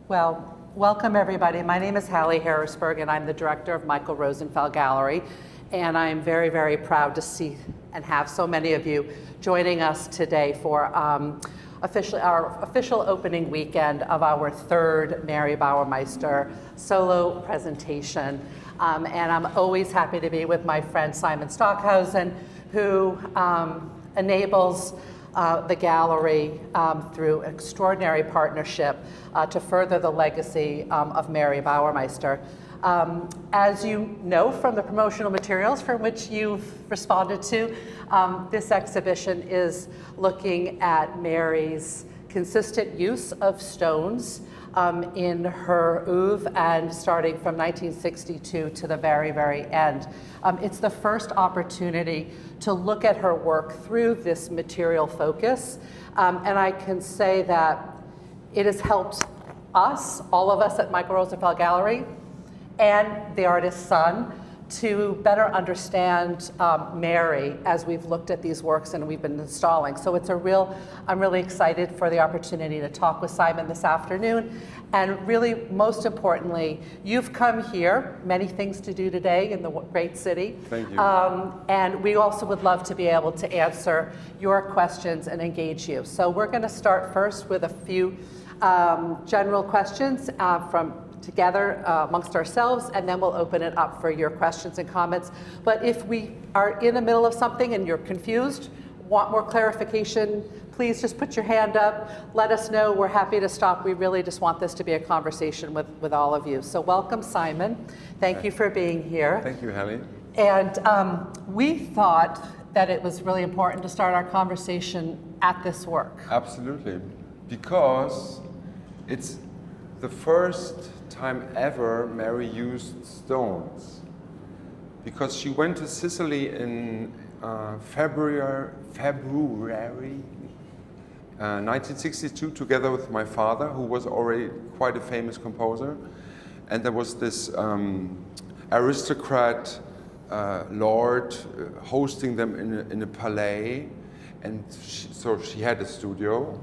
Well, welcome everybody. My name is Hallie Harrisburg and I'm the director of Michael Rosenfeld Gallery. And I'm very, very proud to see and have so many of you joining us today for our official opening weekend of our third Mary Bauermeister solo presentation. And I'm always happy to be with my friend Simon Stockhausen, who enables the gallery through extraordinary partnership to further the legacy of Mary Bauermeister. As you know from the promotional materials from which you've responded to, this exhibition is looking at Mary's consistent use of stones in her oeuvre, and starting from 1962 to the very, very end. It's the first opportunity to look at her work through this material focus, and I can say that it has helped us, all of us at Michael Rosenfeld Gallery, and the artist's son, to better understand Mary as we've looked at these works and we've been installing. So I'm really excited for the opportunity to talk with Simon this afternoon. And really, most importantly, you've come here, many things to do today in the great city. Thank you. And we also would love to be able to answer your questions and engage you. So we're gonna start first with a few general questions from together amongst ourselves, and then we'll open it up for your questions and comments. But if we are in the middle of something and you're confused, want more clarification, please just put your hand up, let us know. We're happy to stop. We really just want this to be a conversation with all of you. So welcome, Simon. Thank you for being here. Thank you, Hallie. And we thought that it was really important to start our conversation at this work. Absolutely, because it's the first time ever Mary used stones, because she went to Sicily in February 1962 together with my father, who was already quite a famous composer. And there was this aristocrat lord hosting them in a palais, and so she had a studio,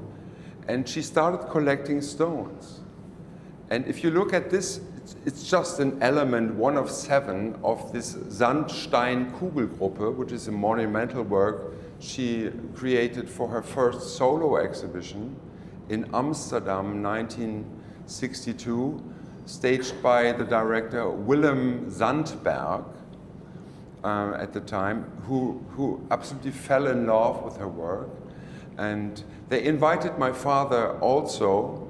and she started collecting stones. And if you look at this, it's just an element, one of 7, of this Sandstein-Kugelgruppe, which is a monumental work she created for her first solo exhibition in Amsterdam, 1962, staged by the director Willem Sandberg at the time, who absolutely fell in love with her work. And they invited my father also,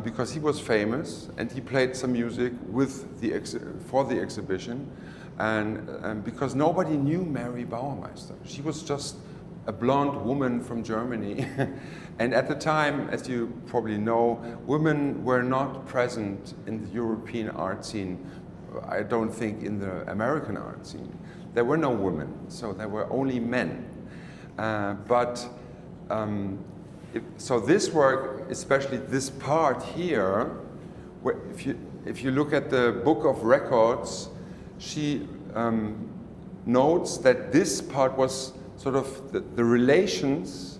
because he was famous and he played some music for the exhibition, and because nobody knew Mary Bauermeister. She was just a blonde woman from Germany. And at the time, as you probably know, women were not present in the European art scene. I don't think in the American art scene. There were no women, so there were only men. So this work, especially this part here, where if you look at the book of records, she notes that this part was sort of the relations,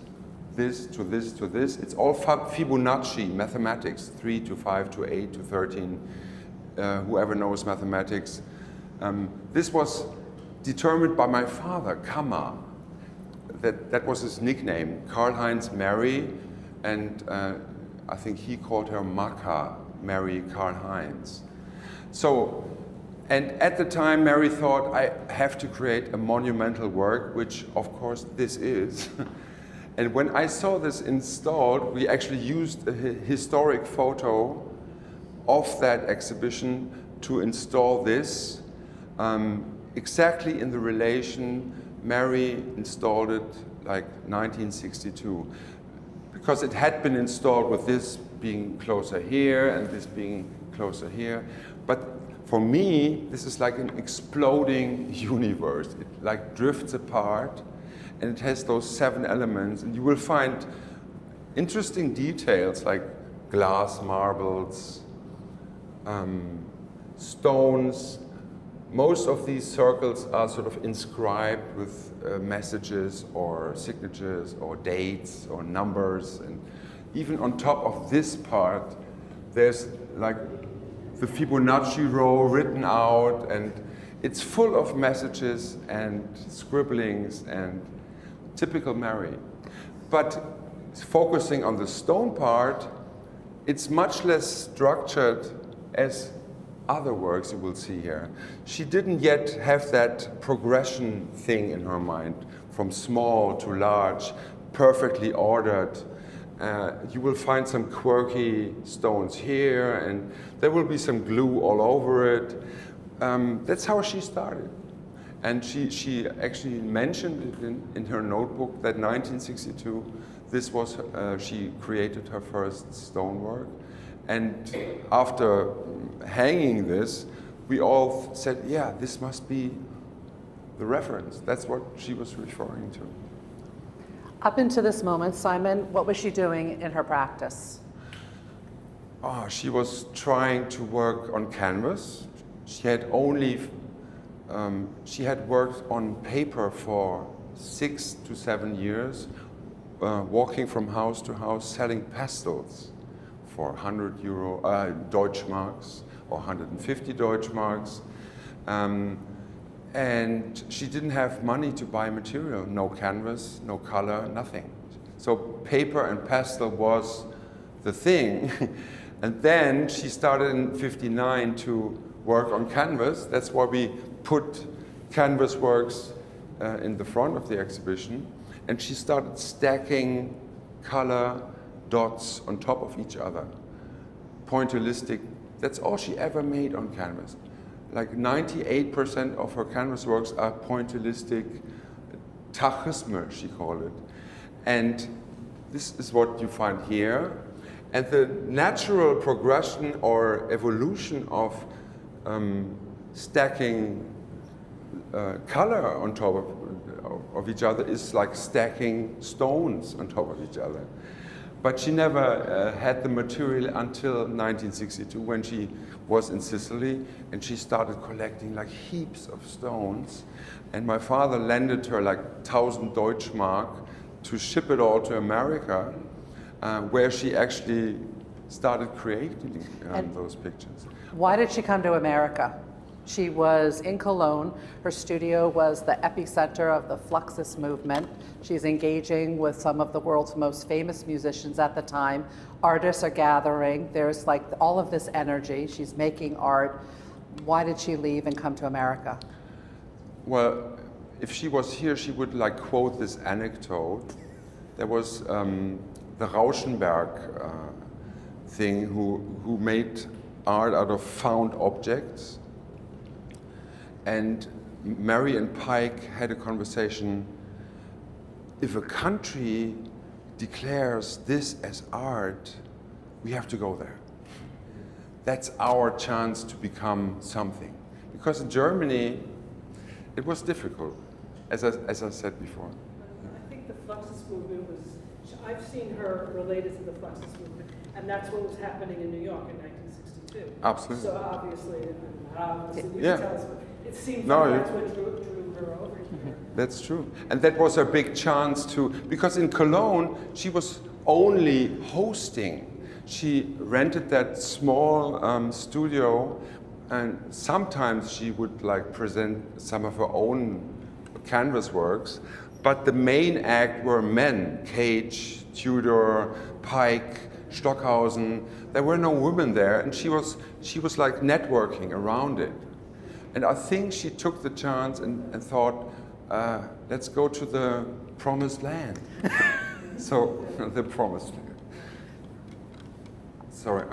this to this to this. It's all Fibonacci mathematics, 3 to 5 to 8 to 13. Whoever knows mathematics. This was determined by my father, Kammer. That was his nickname, Karl-Heinz Mary, and I think he called her Maka, Mary Karl-Heinz. So, and at the time Mary thought, I have to create a monumental work, which of course this is. And when I saw this installed, we actually used a historic photo of that exhibition to install this, exactly in the relation Mary installed it like 1962, because it had been installed with this being closer here and this being closer here. But for me, this is like an exploding universe. It like drifts apart, and it has those 7 elements, and you will find interesting details like glass marbles, stones. Most of these circles are sort of inscribed with messages or signatures or dates or numbers. And even on top of this part, there's like the Fibonacci row written out, and it's full of messages and scribblings and typical Mary. But focusing on the stone part, it's much less structured as other works you will see here. She didn't yet have that progression thing in her mind, from small to large, perfectly ordered. You will find some quirky stones here, and there will be some glue all over it. That's how she started. And she actually mentioned it in her notebook that 1962, this was, she created her first stonework. And after hanging this, we all said, yeah, this must be the reference. That's what she was referring to. Up until this moment, Simon, what was she doing in her practice? Oh, she was trying to work on canvas. She had worked on paper for 6 to 7 years, walking from house to house, selling pastels for 100 euro, Deutschmarks, or 150 Deutschmarks. And she didn't have money to buy material, no canvas, no color, nothing. So paper and pastel was the thing. And then she started in '59 to work on canvas. That's why we put canvas works in the front of the exhibition. And she started stacking color dots on top of each other. Pointillistic, that's all she ever made on canvas. Like 98% of her canvas works are pointillistic tachisme, she called it. And this is what you find here. And the natural progression or evolution of stacking color on top of each other is like stacking stones on top of each other. But she never had the material until 1962 when she was in Sicily and she started collecting like heaps of stones. And my father lended her like 1,000 Deutschmark to ship it all to America, where she actually started creating those pictures. Why did she come to America? She was in Cologne. Her studio was the epicenter of the Fluxus movement. She's engaging with some of the world's most famous musicians at the time. Artists are gathering. There's like all of this energy. She's making art. Why did she leave and come to America? Well, if she was here, she would like quote this anecdote. There was the Rauschenberg thing who made art out of found objects. And Mary and Pike had a conversation. If a country declares this as art, we have to go there. That's our chance to become something. Because in Germany, it was difficult, as I said before. I think the Fluxus movement was, I've seen her related to the Fluxus movement, and that's what was happening in New York in 1962. Absolutely. So obviously, you Yeah. can tell us, but it seems No, like that's what drew her over here. That's true. And that was her big chance to, because in Cologne, she was only hosting. She rented that small studio, and sometimes she would like present some of her own canvas works, but the main act were men, Cage, Tudor, Pike, Stockhausen. There were no women there, and she was like networking around it. And I think she took the chance and thought, let's go to the promised land. So, the promised land. Sorry.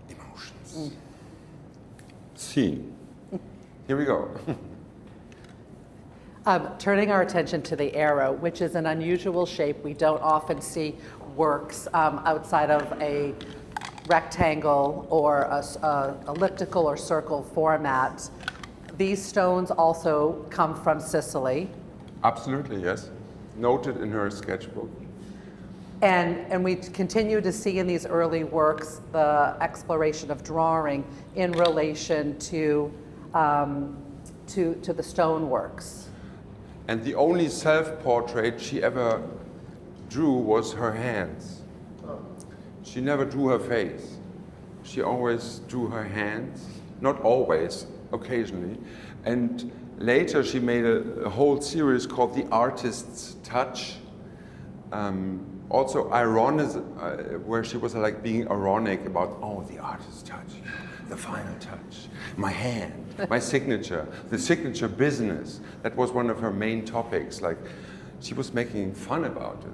Emotions. See. Here we go. Turning our attention to the arrow, which is an unusual shape. We don't often see works outside of a rectangle or a elliptical or circle format. These stones also come from Sicily. Absolutely, yes. Noted in her sketchbook. And we continue to see in these early works the exploration of drawing in relation to the stone works. And the only self-portrait she ever drew was her hands. She never drew her face. She always drew her hands, not always, occasionally. And later she made a whole series called The Artist's Touch. Also ironic, where she was like being ironic about, oh, the artist's touch, the final touch, my hand, my signature, the signature business. That was one of her main topics. Like, she was making fun about it.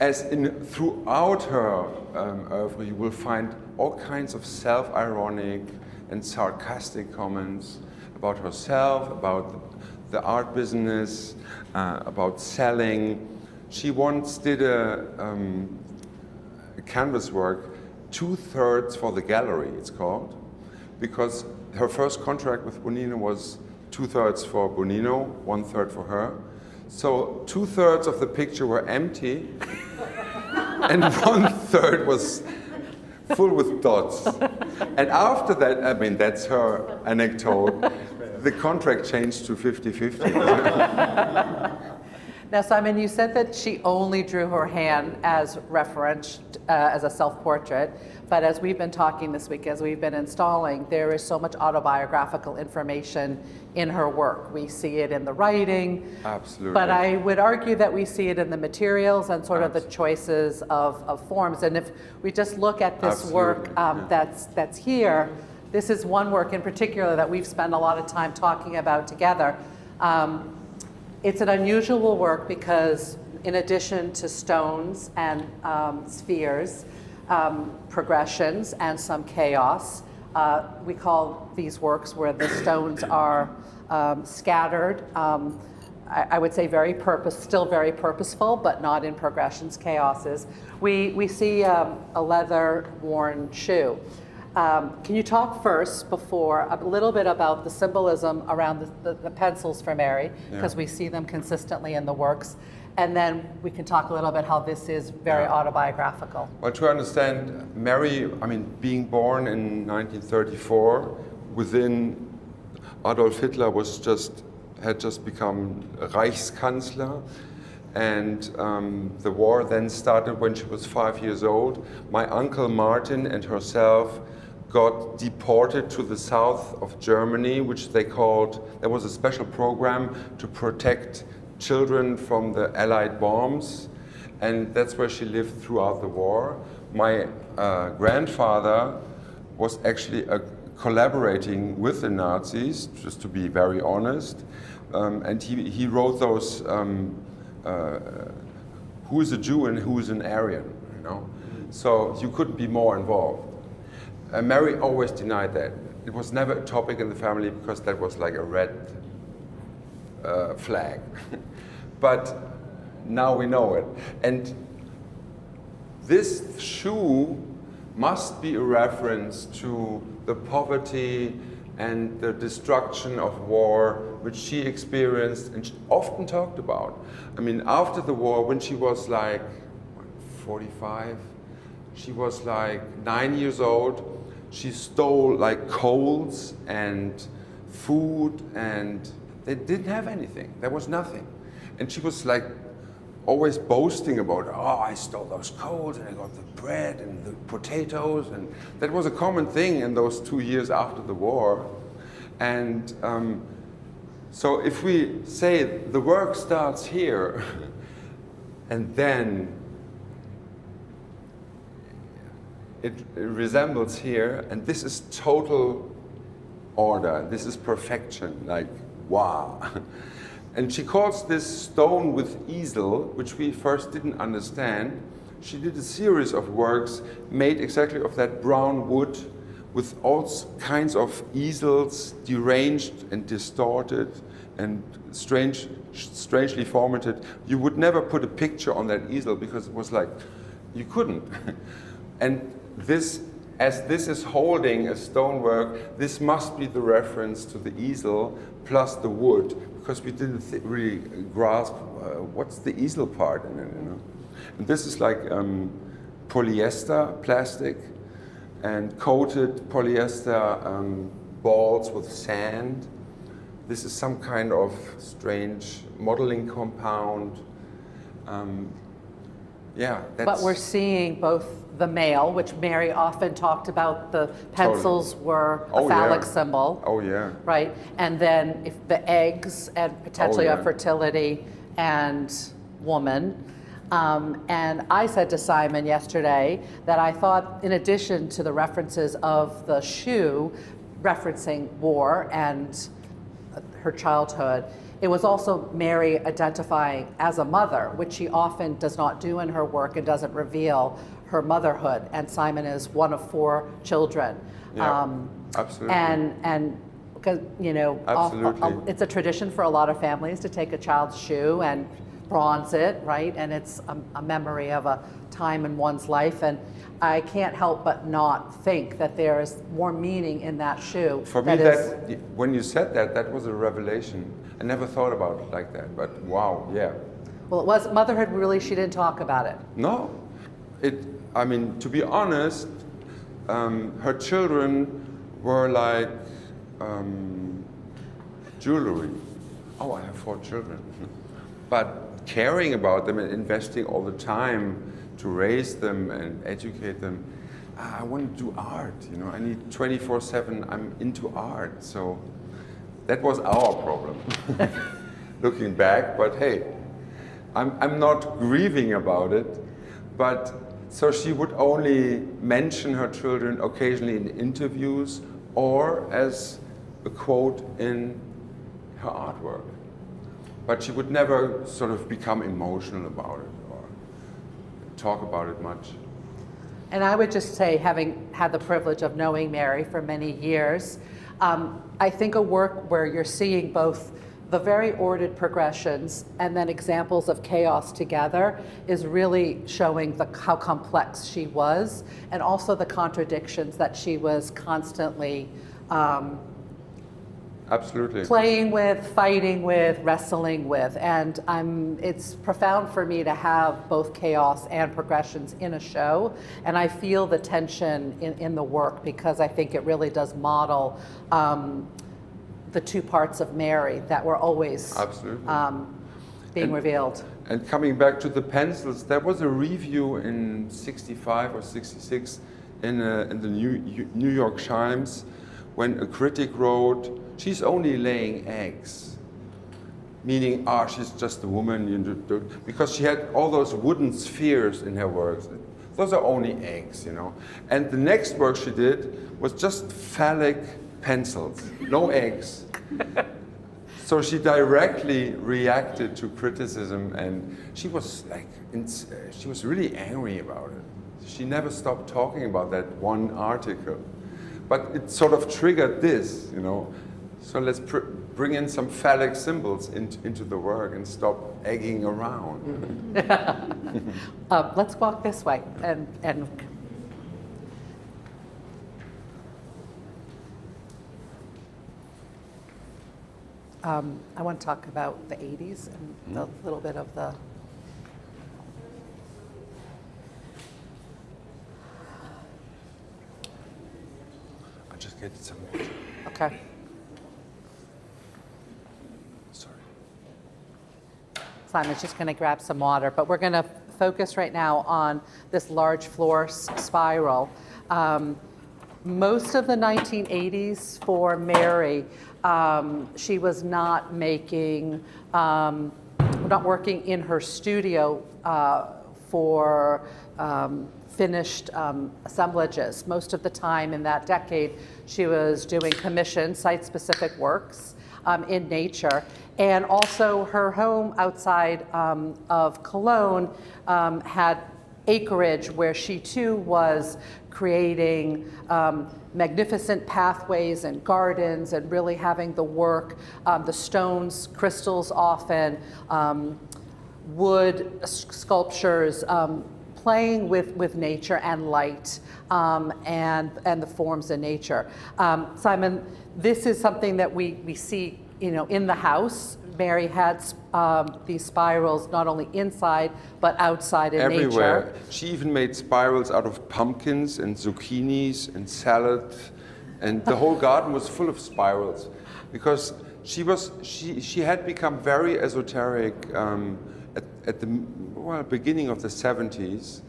As in throughout her oeuvre, you will find all kinds of self-ironic and sarcastic comments about herself, about the art business, about selling. She once did a canvas work, 2/3 for the gallery, it's called, because her first contract with Bonino was 2/3 for Bonino, 1/3 for her. So 2/3 of the picture were empty, and 1/3 was full with dots. And after that, I mean, that's her anecdote, the contract changed to 50-50. Now, Simon, you said that she only drew her hand as referenced as a self-portrait, but as we've been talking this week, as we've been installing, there is so much autobiographical information in her work. We see it in the writing. Absolutely. But I would argue that we see it in the materials and sort of the choices of forms. And if we just look at this work that's here, this is one work in particular that we've spent a lot of time talking about together. It's an unusual work because in addition to stones and spheres, progressions and some chaos, we call these works where the stones are scattered. I would say still very purposeful, but not in progressions, chaoses. We see a leather-worn shoe. Can you talk first before a little bit about the symbolism around the pencils for Mary, because we see them consistently in the works, and then we can talk a little bit how this is very autobiographical. Well, to understand Mary, I mean, being born in 1934, within Adolf Hitler had just become Reichskanzler, and the war then started when she was 5 years old. My uncle Martin and herself got deported to the south of Germany, which there was a special program to protect children from the Allied bombs, and that's where she lived throughout the war. My grandfather was actually collaborating with the Nazis, just to be very honest, and he wrote those who is a Jew and who is an Aryan, you know? So you couldn't be more involved. Mary always denied that. It was never a topic in the family because that was like a red flag. But now we know it. And this shoe must be a reference to the poverty and the destruction of war, which she experienced and she often talked about. I mean, after the war, when she was like 45, she was like 9 years old, she stole like coals and food, and they didn't have anything. There was nothing. And she was like always boasting about, oh, I stole those coals and I got the bread and the potatoes, and that was a common thing in those 2 years after the war. And so if we say the work starts here and then it resembles here, and this is total order, this is perfection, like wow. And she calls this stone with easel, which we first didn't understand. She did a series of works made exactly of that brown wood with all kinds of easels, deranged and distorted and strangely formatted. You would never put a picture on that easel because it was like, you couldn't. And this, as this is holding a stonework, this must be the reference to the easel plus the wood, because we didn't really grasp what's the easel part in it, you know? And this is like polyester plastic and coated polyester balls with sand. This is some kind of strange modeling compound. Yeah, But we're seeing both the male, which Mary often talked about, the pencils were a phallic symbol. Oh yeah. Right, and then if the eggs and potentially Oh, a yeah. fertility and woman. And I said to Simon yesterday that I thought, in addition to the references of the shoe referencing war and her childhood, it was also Mary identifying as a mother, which she often does not do in her work and doesn't reveal her motherhood. And Simon is one of 4 children. Yeah, absolutely. And because, you know, Absolutely. it's a tradition for a lot of families to take a child's shoe and bronze it, right? And it's a memory of a time in one's life. And I can't help but not think that there is more meaning in that shoe. For me, when you said that, that was a revelation. I never thought about it like that, but wow, yeah. Well, it was motherhood, really, she didn't talk about it. No, I mean, to be honest, her children were like jewelry. Oh, I have 4 children. But caring about them and investing all the time to raise them and educate them, I want to do art, you know. I need 24/7, I'm into art. So that was our problem, looking back. But hey, I'm not grieving about it. But so she would only mention her children occasionally in interviews or as a quote in her artwork. But she would never sort of become emotional about it or talk about it much. And I would just say, having had the privilege of knowing Mary for many years, I think a work where you're seeing both the very ordered progressions and then examples of chaos together is really showing how complex she was, and also the contradictions that she was constantly Absolutely. playing with, fighting with, wrestling with. And it's profound for me to have both chaos and progressions in a show. And I feel the tension in the work, because I think it really does model the 2 parts of Mary that were always Absolutely. being revealed. And coming back to the pencils, there was a review in 65 or 66 in the New York Times when a critic wrote, "She's only laying eggs," meaning, she's just a woman, because she had all those wooden spheres in her works. Those are only eggs, you know. And the next work she did was just phallic pencils, no eggs. So she directly reacted to criticism, and she was she was really angry about it. She never stopped talking about that one article. But it sort of triggered this, you know. So let's bring in some phallic symbols into the work and stop egging around. Let's walk this way and I want to talk about the 80s and the little bit of the I'll just get some water. okay. Sorry. Simon's just going to grab some water, but we're going to focus right now on this large floor spiral. Most of the 1980s for Mary, she was not making, not working in her studio for finished assemblages. Most of the time in that decade, she was doing commissioned site-specific works in nature. And also her home outside of Cologne had acreage where she too was creating magnificent pathways and gardens and really having the work, the stones, crystals often, wood sculptures, playing with nature and light and the forms in nature. Simon, this is something that we see, you know, in the house. Mary had these spirals not only inside but outside in Everywhere. nature. She even made spirals out of pumpkins and zucchinis and salad, and the whole garden was full of spirals, because she had become very esoteric at the beginning of the 70s,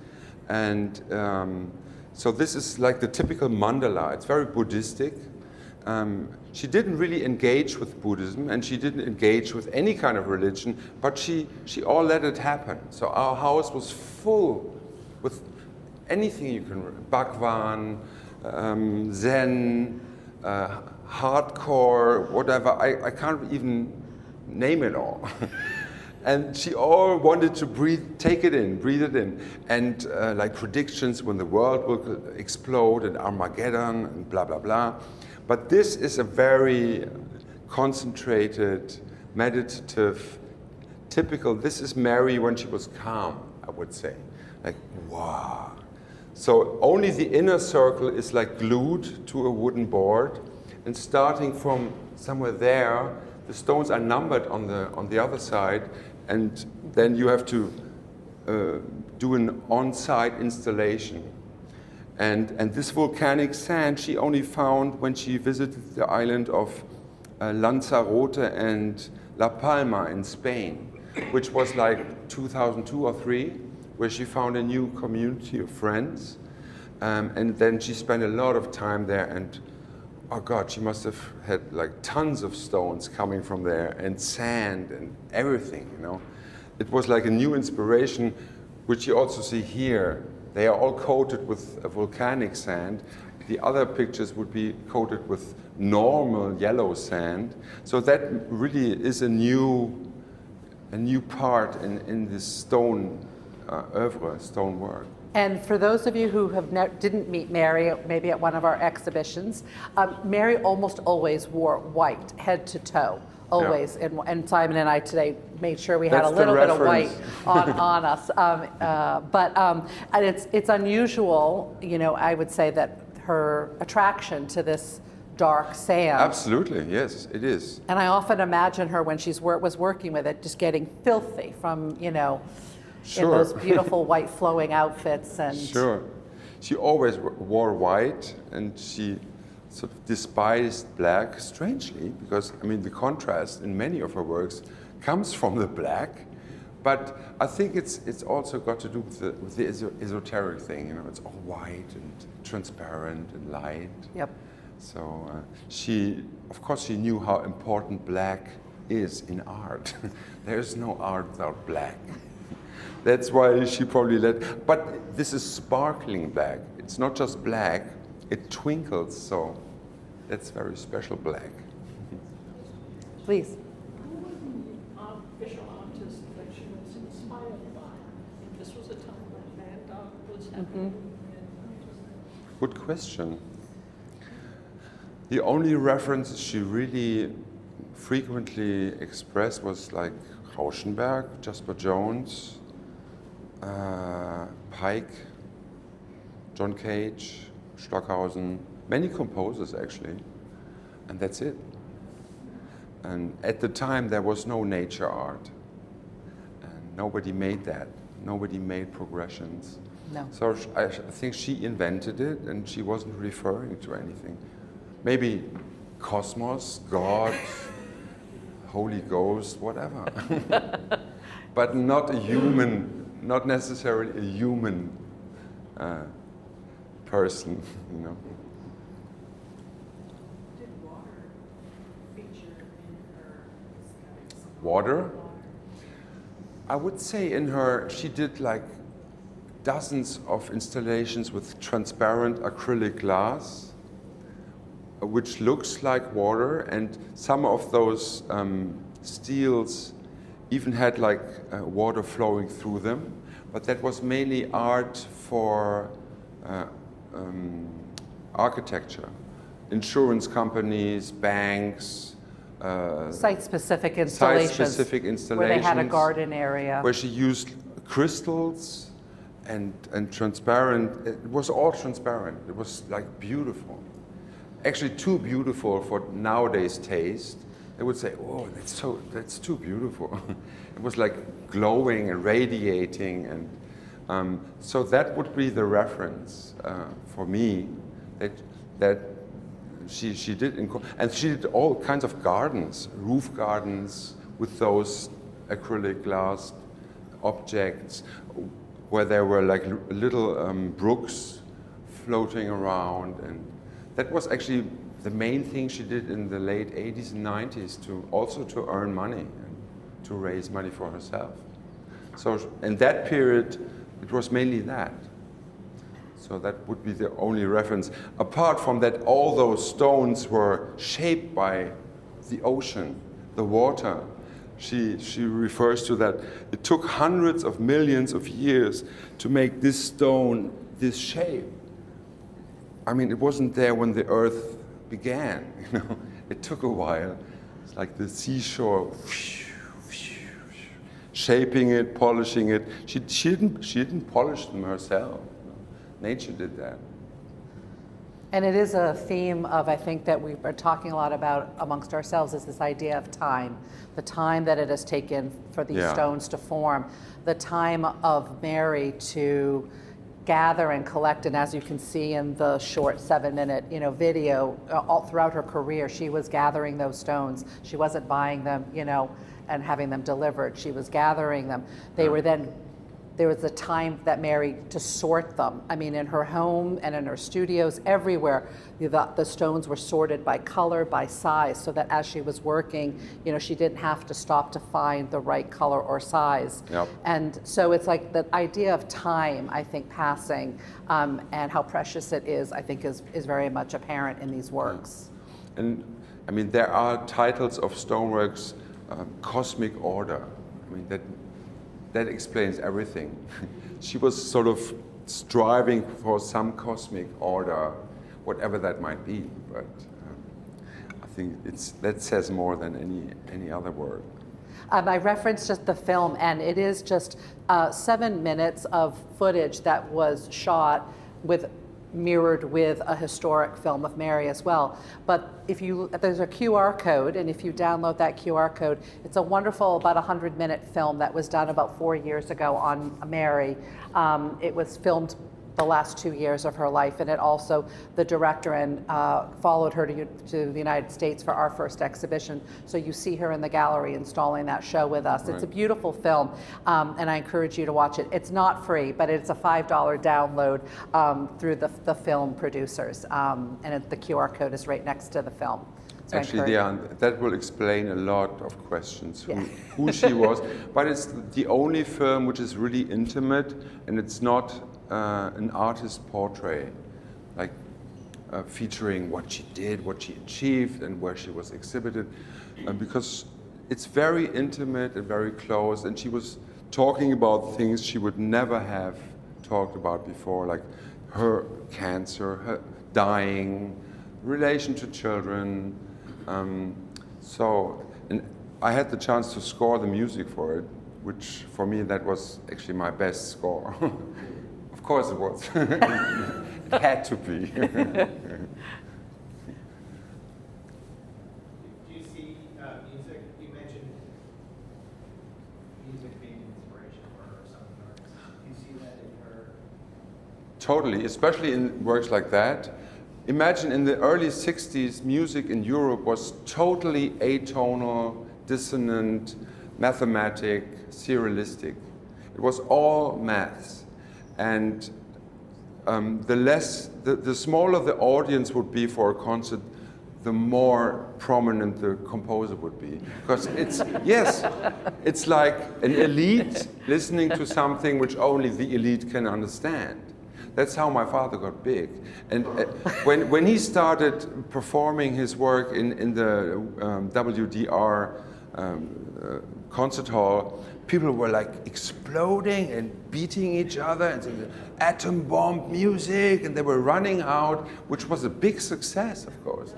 and so this is like the typical mandala. It's very Buddhistic. She didn't really engage with Buddhism, and she didn't engage with any kind of religion, but she all let it happen. So our house was full with anything you can, Bhagwan, Zen, hardcore, whatever. I can't even name it all. And she all wanted to take it in, breathe it in. And like predictions when the world will explode and Armageddon and blah, blah, blah. But this is a very concentrated, meditative, typical, this is Mary when she was calm, I would say. Like, wow. So only the inner circle is like glued to a wooden board, and starting from somewhere there, the stones are numbered on the other side, and then you have to do an on-site installation. And this volcanic sand she only found when she visited the island of Lanzarote and La Palma in Spain, which was like 2002 or 3, where she found a new community of friends. And then she spent a lot of time there, and oh God, she must have had like tons of stones coming from there, and sand and everything, you know. It was like a new inspiration, which you also see here. They are all coated with volcanic sand. The other pictures would be coated with normal yellow sand. So that really is a new part in this stone oeuvre, stone work. And for those of you who didn't meet Mary, maybe at one of our exhibitions, Mary almost always wore white, head to toe, always. Yeah. And Simon and I today made sure we had a little bit of white on us. And it's unusual, you know, I would say, that her attraction to this dark sand. Absolutely, yes, it is. And I often imagine her when she was working with it, just getting filthy from, you know, sure. in those beautiful white flowing outfits. And sure. She always wore white, and she sort of despised black, strangely, because, I mean, the contrast in many of her works comes from the black, but I think it's also got to do with the esoteric thing, you know, it's all white and transparent and light. Yep. So of course she knew how important black is in art. There's no art without black. That's why she probably but this is sparkling black. It's not just black, it twinkles, so that's very special black. Please. Who was the visual artist that she was inspired by? This was a time when land art was happening. Good question. The only references she really frequently expressed was like Rauschenberg, Jasper Jones, Pike, John Cage, Stockhausen, many composers actually, and that's it. And at the time there was no nature art, and nobody made that. Nobody made progressions. No. So I think she invented it, and she wasn't referring to anything. Maybe cosmos, God, Holy Ghost, whatever. But not a human, not necessarily a human person, you know. Did water feature in her aesthetics? Water? I would say in her, she did like dozens of installations with transparent acrylic glass, which looks like water, and some of those steels even had like water flowing through them, but that was mainly art for architecture, insurance companies, banks, Site-specific installations. Site-specific installations. Where they had a garden area. Where she used crystals and transparent. It was all transparent. It was like beautiful. Actually too beautiful for nowadays taste. They would say, oh, that's too beautiful. It was like glowing and radiating, and so that would be the reference for me that she did, and she did all kinds of gardens, roof gardens with those acrylic glass objects, where there were like little brooks floating around, and that was actually the main thing she did in the late 80s and 90s to earn money and to raise money for herself. So in that period, it was mainly that. So that would be the only reference. Apart from that, all those stones were shaped by the ocean, the water. She refers to that. It took hundreds of millions of years to make this stone this shape. I mean, it wasn't there when the earth began, you know. It took a while. It's like the seashore, shaping it, polishing it. She didn't polish them herself. Nature did that. And it is a theme of, I think, that we've been talking a lot about amongst ourselves, is this idea of time. The time that it has taken for these stones to form. The time of Mary to gather and collect, and as you can see in the short 7-minute, video, all throughout her career, she was gathering those stones. She wasn't buying them, and having them delivered. She was gathering them. They were then, there was a time that Mary to sort them. I mean, in her home and in her studios, everywhere, the stones were sorted by color, by size, so that as she was working, she didn't have to stop to find the right color or size. Yep. And so it's like the idea of time, I think, passing, and how precious it is, I think, is very much apparent in these works. And I mean, there are titles of stoneworks, cosmic order. I mean, that explains everything. She was sort of striving for some cosmic order, whatever that might be. But I think that says more than any other word. I referenced just the film, and it is just 7 minutes of footage that was shot mirrored with a historic film of Mary as well. But there's a QR code, and if you download that QR code, it's a wonderful, about 100-minute film that was done about 4 years ago on Mary. It was filmed the last 2 years of her life, and it also, the director followed her to the United States for our first exhibition. So you see her in the gallery installing that show with us. Right. It's a beautiful film, and I encourage you to watch it. It's not free, but it's a $5 download through the film producers, and the QR code is right next to the film. So actually, that will explain a lot of questions, who she was. But it's the only film which is really intimate, and it's not an artist's portrait, like featuring what she did, what she achieved, and where she was exhibited, because it's very intimate and very close, and she was talking about things she would never have talked about before, like her cancer, her dying, relation to children. And I had the chance to score the music for it, which for me that was actually my best score. Of course it was. It had to be. Do you see music? You mentioned music being an inspiration for her or something. Do you see that in her? Totally, especially in works like that. Imagine in the early 60s, music in Europe was totally atonal, dissonant, mathematic, serialistic. It was all maths. And the smaller the audience would be for a concert, the more prominent the composer would be. Because it's like an elite listening to something which only the elite can understand. That's how my father got big. And when he started performing his work in the WDR concert hall, people were like exploding and beating each other and saying, atom bomb music, and they were running out, which was a big success, of course.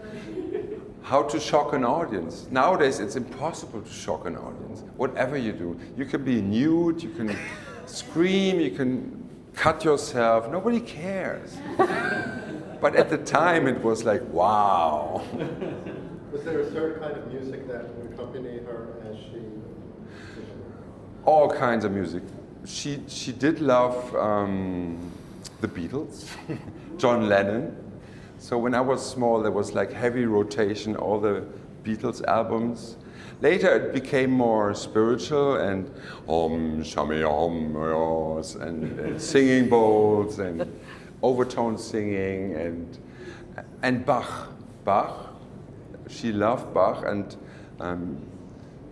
How to shock an audience. Nowadays, it's impossible to shock an audience. Whatever you do, you can be nude, you can scream, you can cut yourself, nobody cares. But at the time, it was like, wow. Was there a certain kind of music that would accompany her as she? All kinds of music. She did love the Beatles, John Lennon. So when I was small, there was like heavy rotation, all the Beatles albums. Later it became more spiritual and Om Shami Om and singing bowls and overtone singing and Bach. She loved Bach and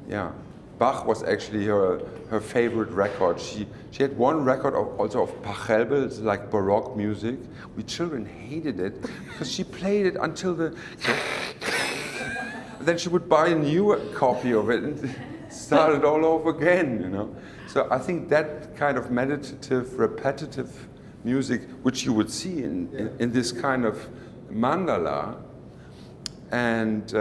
yeah, Bach was actually her favorite record. She had one record also of Pachelbel, it's like Baroque music. We children hated it because she played it until then she would buy a new copy of it and start it all over again, you know. So I think that kind of meditative, repetitive music, which you would see in this kind of mandala, and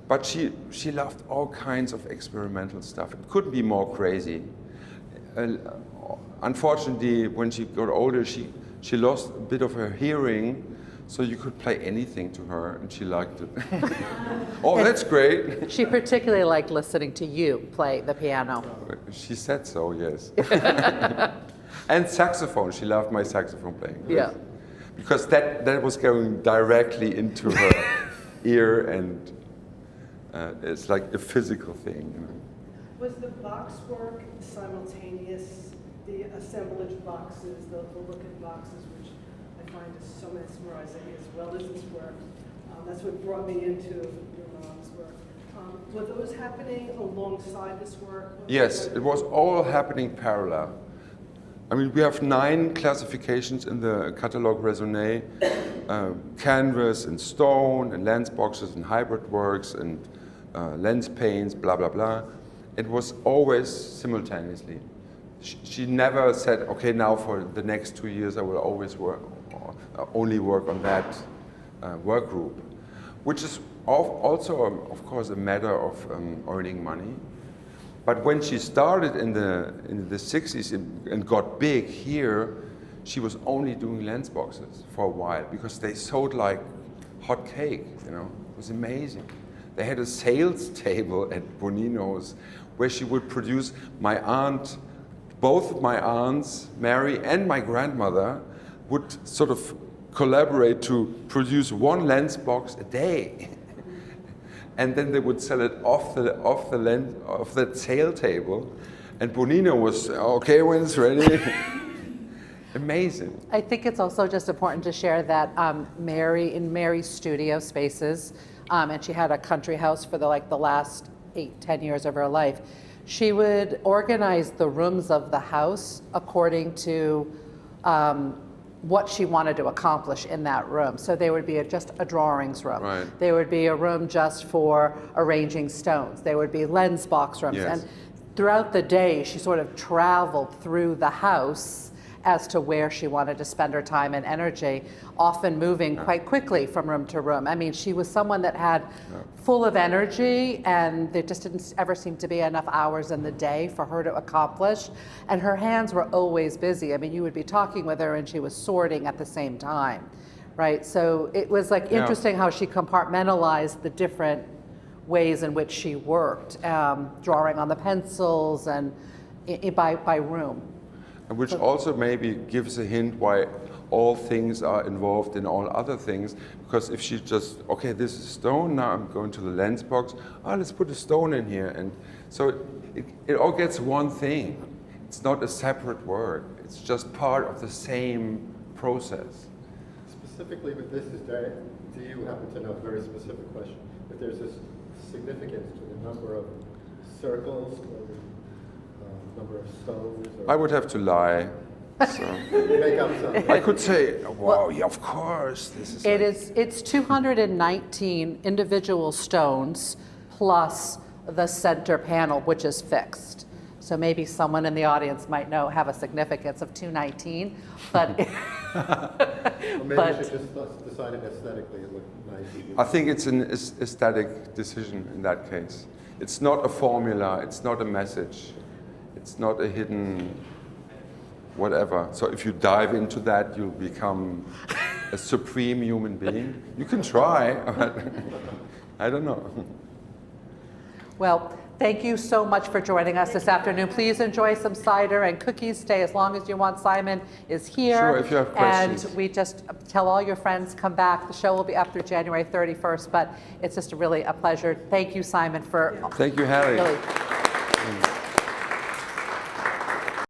but she loved all kinds of experimental stuff. It couldn't be more crazy. Unfortunately, when she got older, she lost a bit of her hearing, so you could play anything to her, and she liked it. Oh, that's great. She particularly liked listening to you play the piano. She said so, yes. And saxophone. She loved my saxophone playing. Yeah. Because that was going directly into her ear, and it's like a physical thing. You know? Was the box work simultaneous, the assemblage boxes, the looking boxes, which I find is so mesmerizing, as well as this work? That's what brought me into your mom's work. Were those happening alongside this work? Yes, it was all happening parallel. I mean, we have 9 classifications in the Catalogue Raisonné, canvas and stone and lens boxes and hybrid works and lens paints, blah, blah, blah. It was always simultaneously. She never said, okay, now for the next 2 years I will always only work on that work group, which is also, of course, a matter of earning money. But when she started in the 60s and got big here, she was only doing lens boxes for a while because they sold like hot cake, you know. It was amazing. They had a sales table at Bonino's where she would produce both my aunts, Mary and my grandmother, would sort of collaborate to produce 1 lens box a day. And then they would sell it off the sale table, and Bonino was okay when it's ready. Amazing. I think it's also just important to share that in Mary's studio spaces, and she had a country house for the last 8-10 years of her life. She would organize the rooms of the house according to what she wanted to accomplish in that room. So there would be just a drawings room. Right. There would be a room just for arranging stones. There would be lens box rooms. Yes. And throughout the day, she sort of traveled through the house as to where she wanted to spend her time and energy, often moving quite quickly from room to room. I mean, she was someone that had full of energy, and there just didn't ever seem to be enough hours in the day for her to accomplish. And her hands were always busy. I mean, you would be talking with her and she was sorting at the same time, right? So it was interesting how she compartmentalized the different ways in which she worked, drawing on the pencils and by room. Which also maybe gives a hint why all things are involved in all other things. Because if she just, okay, this is stone, now I'm going to the lens box, let's put a stone in here. And so it all gets one thing. It's not a separate work. It's just part of the same process. Specifically with this, do you happen to know, a very specific question, if there's a significance to the number of circles or the number of stones? I would have to lie. So. Make up something. I could say, wow, yeah, of course. It's 219 individual stones plus the center panel, which is fixed. So maybe someone in the audience might have a significance of 219, but Maybe you should just decide it aesthetically. It looked nice. I think it's an aesthetic decision in that case. It's not a formula. It's not a message. It's not a hidden whatever. So if you dive into that, you'll become a supreme human being. You can try, but I don't know. well, thank you so much for joining us this afternoon. Please enjoy some cider and cookies. Stay as long as you want. Simon is here. Sure, if you have questions. And we just tell all your friends, come back. The show will be up through January 31st, but it's just really a pleasure. Thank you, Simon, for Thank you, Harry. really